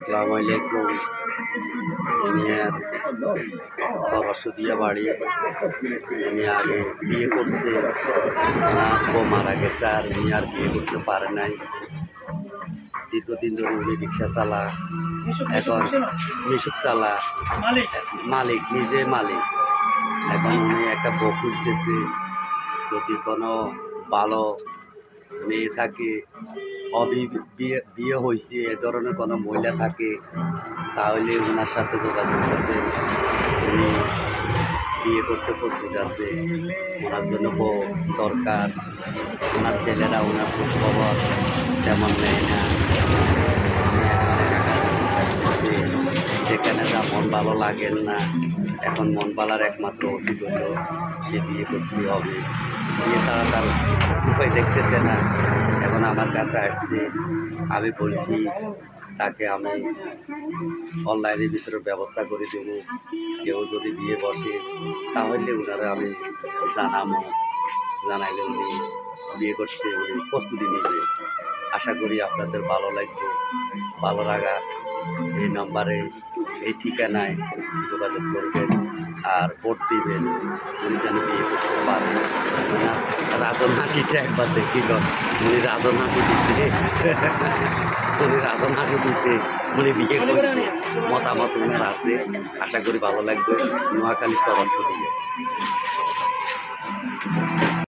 আসসালামু আলাইকুম। মিয়ার সরস্বতিয়া বাড়ি। উনি আগে বিয়ে করছে, ওনার বউ মারা গেছে, আর উনি আর বিয়ে করতে পারে নাই। দীর্ঘদিন ধরে উনি রিক্সা চালা, এখন মিশুক চালা, মালিক নিজে মালিক। এখন উনি একটা বউ খুঁজতেছে, যদি কোনো ভালো মেয়ে থাকে, বিয়ে হয়েছে এ ধরনের কোনো মহিলা থাকে, তাহলে ওনার সাথে যোগাযোগ করবেন। উনি বিয়ে করতে প্রস্তুত আছে, ওনার জন্য বউ দরকার। ওনার ছেলেরা ওনার খোঁজ খবর তেমন নেয় না। যেখানে যা মন ভালো লাগেন না, এখন মন ভালার একমাত্র অতীত হলো সে বিয়ে করতে হবে। বিয়ে ছাড়া তার উপায় দেখতেছে না। এখন আমার কাছে আসছে, আমি বলছি তাকে আমি অনলাইনের ভিতরে ব্যবস্থা করে দেবো। কেউ যদি বিয়ে বসে তাহলে ওনারা আমি জানাইলে উনি বিয়ে করতে উনি প্রস্তুতি নেবে। আশা করি আপনাদের ভালো লাগবে। ভালো লাগা এই নম্বরে, এই ঠিকানায় যোগাযোগ করবেন আর ভোট দিবেন। উনি যেন বিয়ে করতে পারেন। রাজন হাসিটা একবার দেখি উনি রাজন হাসি দিচ্ছে, উনি রাজন হাসি দিচ্ছে, উনি বিয়ে করতে মতামত ওনার আছে। আশা করি ভালো লাগবে। নোয়াখালী সরস্বতী।